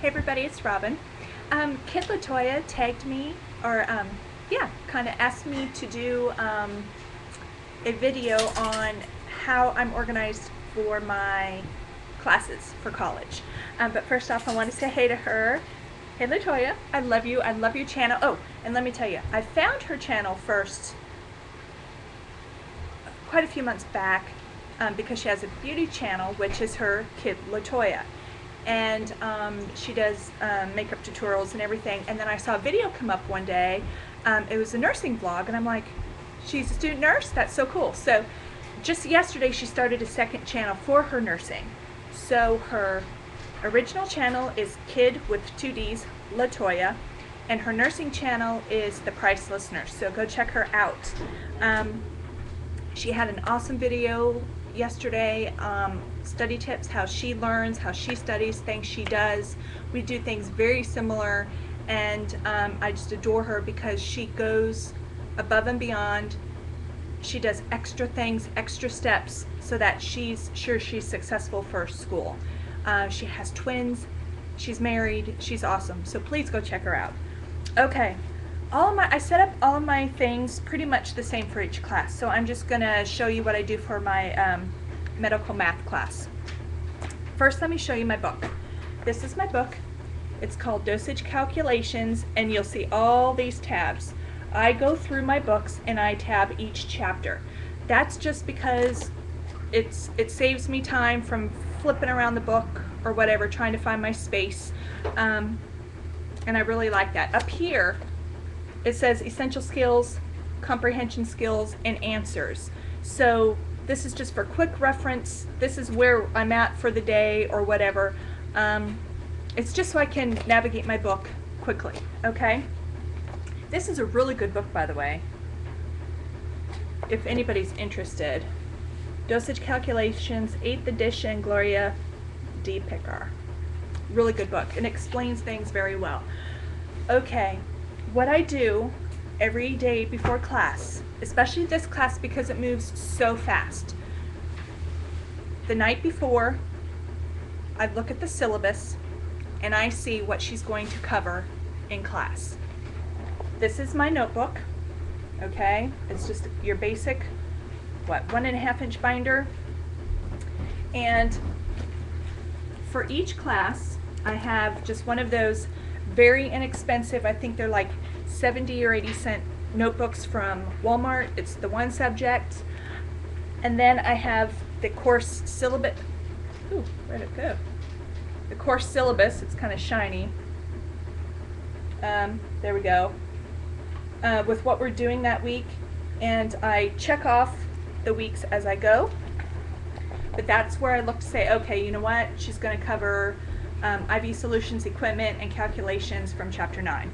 Hey everybody, it's Robin. Kiddlatoya tagged me, or kind of asked me to do a video on how I'm organized for my classes for college. But first off, I want to say hey to her. Hey Latoya, I love you. I love your channel. Oh, and let me tell you, I found her channel first quite a few months back because she has a beauty channel, which is her Kiddlatoya. And she does makeup tutorials and everything. And then I saw a video come up one day. It was a nursing vlog, and I'm like, she's a student nurse? That's so cool. So just yesterday she started a second channel for her nursing. So her original channel is Kid with 2 D's, Latoya, and her nursing channel is ThePricelessnurse. So go check her out. She had an awesome video yesterday, study tips, how she learns, how she studies, things she does. We do things very similar, and I just adore her because she goes above and beyond. She does extra things, extra steps, so that she's sure she's successful for school. She has twins, she's married, she's awesome, so please go check her out. Okay. I set up all of my things pretty much the same for each class, so I'm just going to show you what I do for my medical math class. First, let me show you my book. This is my book. It's called Dosage Calculations, and you'll see all these tabs. I go through my books and I tab each chapter. That's just because it saves me time from flipping around the book or whatever, trying to find my space, and I really like that. Up here, it says essential skills, comprehension skills, and answers. So this is just for quick reference. This is where I'm at for the day or whatever. It's just so I can navigate my book quickly, okay? This is a really good book, by the way, if anybody's interested. Dosage Calculations, 8th edition, Gloria D. Pickar. Really good book, and explains things very well. Okay. What I do every day before class, especially this class because it moves so fast, the night before, I look at the syllabus and I see what she's going to cover in class. This is my notebook, okay? It's just your basic, 1.5 inch binder. And for each class, I have just one of those very inexpensive, I think they're like 70 or 80 cent notebooks from Walmart. It's the one subject. And then I have the course syllabus. Ooh, where'd it go? The course syllabus, it's kind of shiny. There we go. With what we're doing that week. And I check off the weeks as I go. But that's where I look to say, okay, you know what? She's going to cover IV solutions, equipment, and calculations from chapter 9.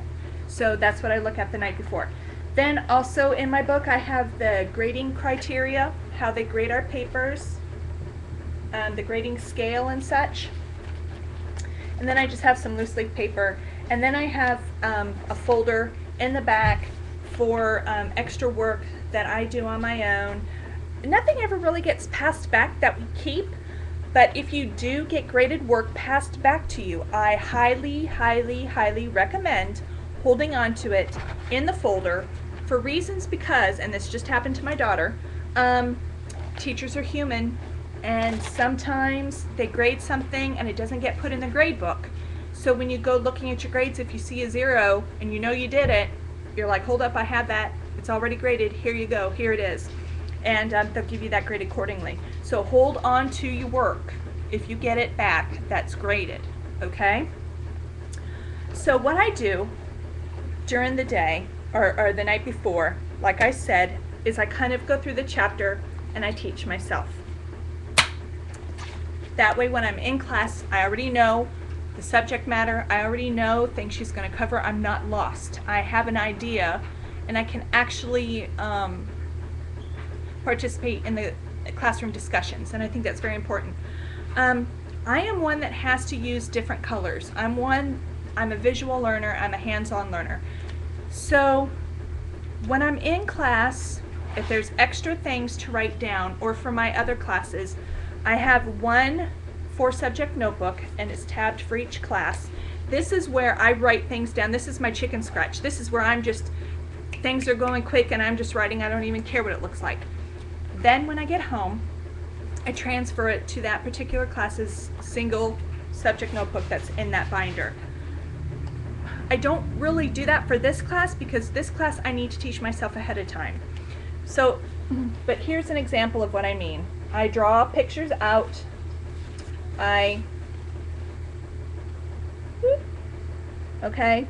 So that's what I look at the night before. Then also in my book I have the grading criteria, how they grade our papers, the grading scale and such. And then I just have some loose leaf paper. And then I have a folder in the back for extra work that I do on my own. Nothing ever really gets passed back that we keep. But if you do get graded work passed back to you, I highly, highly, highly recommend holding on to it in the folder for reasons because, and this just happened to my daughter, teachers are human, and sometimes they grade something and it doesn't get put in the grade book. So when you go looking at your grades, if you see a 0 and you know you did it, you're like, hold up, I have that, it's already graded, here you go, here it is. And they'll give you that grade accordingly. So hold on to your work. If you get it back, that's graded, okay? So what I do during the day, or the night before, like I said, is I kind of go through the chapter and I teach myself. That way when I'm in class, I already know the subject matter, I already know things she's going to cover, I'm not lost. I have an idea and I can actually participate in the classroom discussions, and I think that's very important. I am one that has to use different colors. I'm a visual learner, I'm a hands-on learner. So when I'm in class, if there's extra things to write down, or for my other classes, I have one 4-subject notebook, and it's tabbed for each class. This is where I write things down. This is my chicken scratch. This is where I'm just, things are going quick and I'm just writing. I don't even care what it looks like. Then when I get home, I transfer it to that particular class's single subject notebook that's in that binder. I don't really do that for this class because this class I need to teach myself ahead of time. So, but here's an example of what I mean. I draw pictures out. Okay,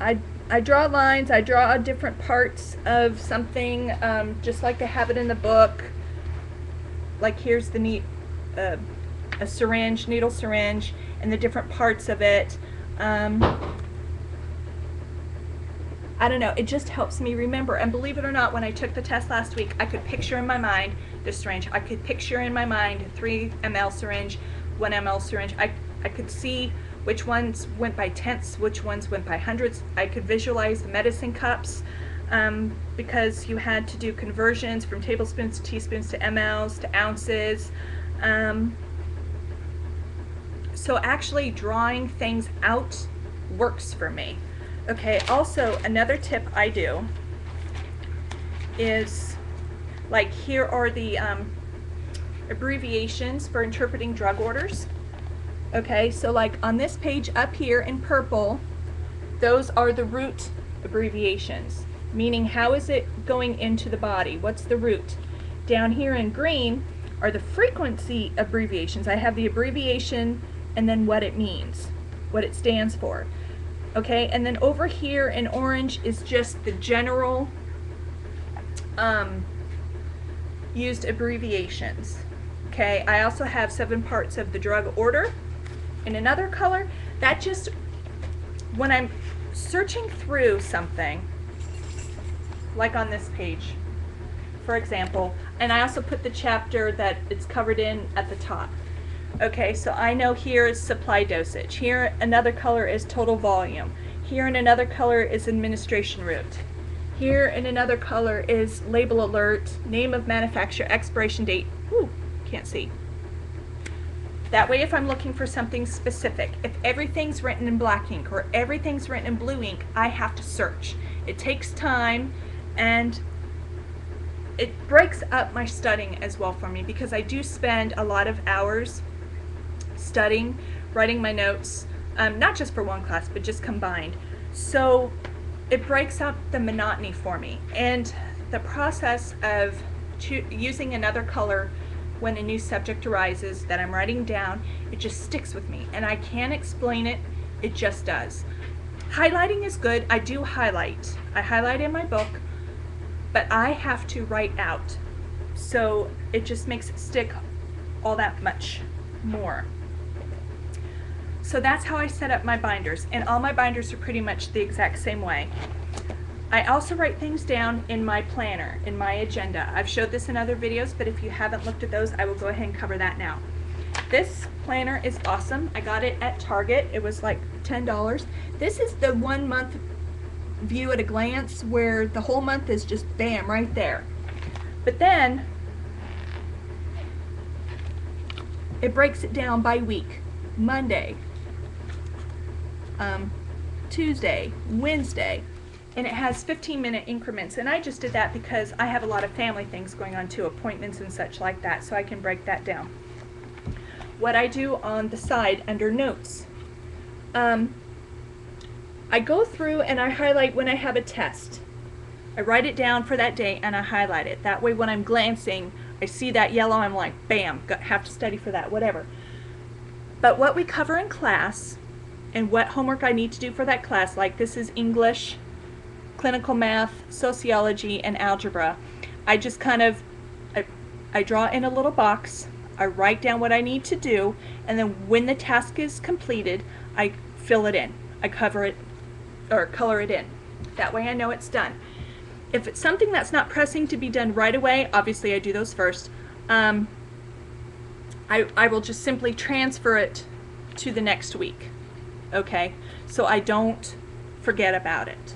I draw lines, I draw different parts of something, just like they have it in the book. Like here's the a syringe, needle syringe, and the different parts of it. I don't know, it just helps me remember. And believe it or not, when I took the test last week, I could picture in my mind the syringe. I could picture in my mind a 3 ml syringe, 1 ml syringe. I could see which ones went by tenths, which ones went by hundredths. I could visualize the medicine cups, because you had to do conversions from tablespoons to teaspoons to mLs to ounces. So actually drawing things out works for me. Okay, also another tip I do is, like, here are the abbreviations for interpreting drug orders. Okay, so like on this page up here in purple, those are the route abbreviations, meaning how is it going into the body? What's the route? Down here in green are the frequency abbreviations. I have the abbreviation and then what it means, what it stands for. Okay, and then over here in orange is just the general used abbreviations. Okay, I also have 7 parts of the drug order in another color. That just, when I'm searching through something, like on this page, for example, and I also put the chapter that it's covered in at the top. Okay, so I know here is supply dosage. Here another color is total volume. Here in another color is administration route. Here in another color is label alert, name of manufacturer, expiration date. Ooh, can't see. That way if I'm looking for something specific, if everything's written in black ink or everything's written in blue ink, I have to search. It takes time and it breaks up my studying as well for me because I do spend a lot of hours studying, writing my notes, not just for one class, but just combined. So it breaks up the monotony for me. And the process of using another color when a new subject arises that I'm writing down, it just sticks with me. And I can't explain it, it just does. Highlighting is good. I do highlight. I highlight in my book, but I have to write out. So it just makes it stick all that much more. So that's how I set up my binders, and all my binders are pretty much the exact same way. I also write things down in my planner, in my agenda. I've showed this in other videos, but if you haven't looked at those, I will go ahead and cover that now. This planner is awesome. I got it at Target. It was like $10. This is the 1 month view at a glance where the whole month is just bam right there. But then it breaks it down by week. Monday, Tuesday, Wednesday, and it has 15-minute increments, and I just did that because I have a lot of family things going on too, appointments and such like that, so I can break that down. What I do on the side under notes, I go through and I highlight when I have a test. I write it down for that day and I highlight it. That way when I'm glancing, I see that yellow, I'm like, bam, have to study for that, whatever. But what we cover in class and what homework I need to do for that class, like this is English, clinical math, sociology, and algebra, I just kind of, I draw in a little box, I write down what I need to do, and then when the task is completed, I fill it in. I cover it or color it in. That way I know it's done. If it's something that's not pressing to be done right away, obviously I do those first. I will just simply transfer it to the next week. Okay, so I don't forget about it.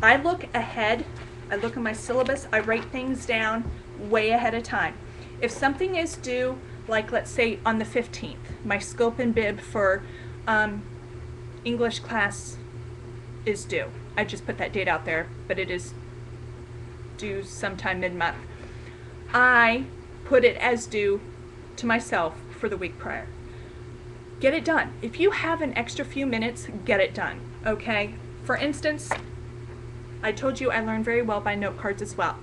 I look ahead, I look at my syllabus, I write things down way ahead of time. If something is due, like let's say on the 15th, my scope and bib for English class is due. I just put that date out there, but it is due sometime mid-month. I put it as due to myself for the week prior. Get it done. If you have an extra few minutes, get it done, okay? For instance, I told you I learn very well by note cards as well.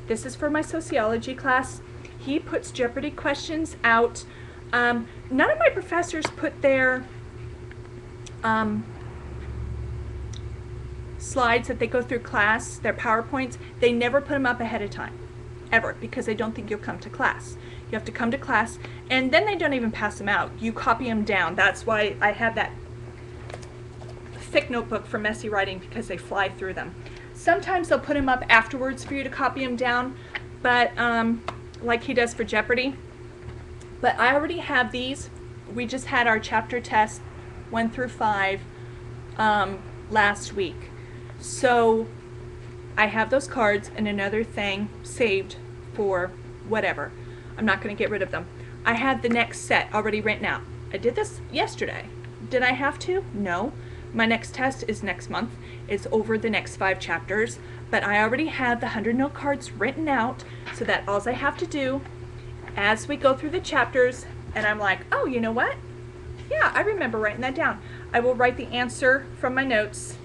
This is for my sociology class. He puts Jeopardy questions out. None of my professors put their slides that they go through class, their PowerPoints, they never put them up ahead of time, ever, because they don't think you'll come to class. You have to come to class, and then they don't even pass them out. You copy them down. That's why I have that thick notebook for messy writing, because they fly through them. Sometimes they'll put them up afterwards for you to copy them down, but like he does for Jeopardy. But I already have these. We just had our chapter test 1 through 5 last week. So I have those cards and another thing saved for whatever. I'm not going to get rid of them. I have the next set already written out. I did this yesterday. Did I have to? No. My next test is next month. It's over the next 5 chapters, but I already have the 100 note cards written out, so that all I have to do as we go through the chapters, and I'm like, oh, you know what? Yeah, I remember writing that down. I will write the answer from my notes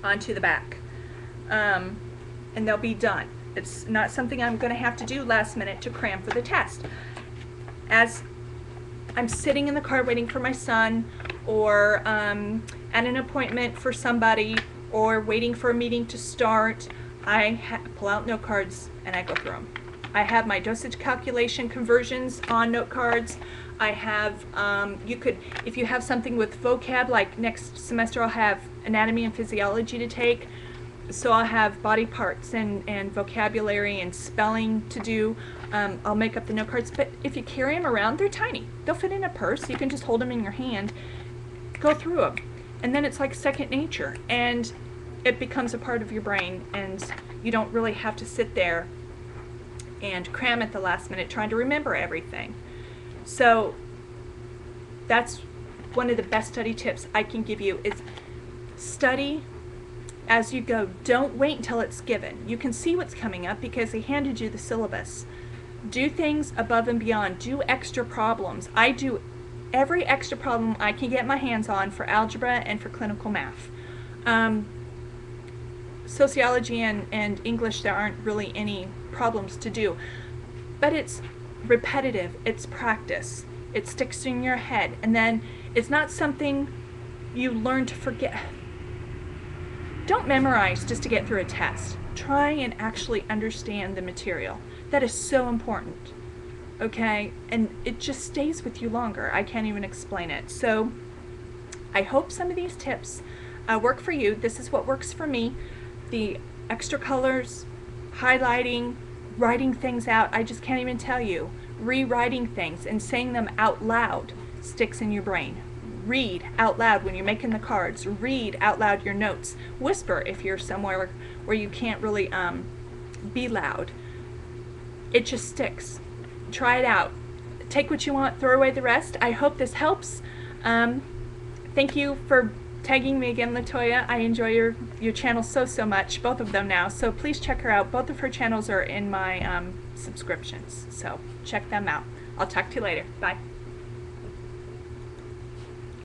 onto the back, and they'll be done. It's not something I'm going to have to do last minute to cram for the test. As I'm sitting in the car waiting for my son, or at an appointment for somebody, or waiting for a meeting to start, I pull out note cards and I go through them. I have my dosage calculation conversions on note cards. I have, you could, if you have something with vocab, like next semester I'll have anatomy and physiology to take, so I'll have body parts and vocabulary and spelling to do. I'll make up the note cards, but if you carry them around, they're tiny. They'll fit in a purse. You can just hold them in your hand, go through them, and then it's like second nature, and it becomes a part of your brain, and you don't really have to sit there and cram at the last minute trying to remember everything. So that's one of the best study tips I can give you, is study as you go. Don't wait until it's given. You can see what's coming up because they handed you the syllabus. Do things above and beyond. Do extra problems. I do every extra problem I can get my hands on for algebra and for clinical math. Sociology and English, there aren't really any problems to do, but it's repetitive, it's practice, it sticks in your head, and then it's not something you learn to forget. Don't memorize just to get through a test. Try and actually understand the material. That is so important, okay? And it just stays with you longer. I can't even explain it. So I hope some of these tips work for you. This is what works for me. The extra colors, highlighting, writing things out, I just can't even tell you. Rewriting things and saying them out loud sticks in your brain. Read out loud when you're making the cards. Read out loud your notes. Whisper if you're somewhere where you can't really be loud. It just sticks. Try it out. Take what you want, throw away the rest. I hope this helps. Thank you for tagging me again, LaToya. I enjoy your channel so much, both of them now. So please check her out. Both of her channels are in my subscriptions, so check them out. I'll talk to you later. Bye.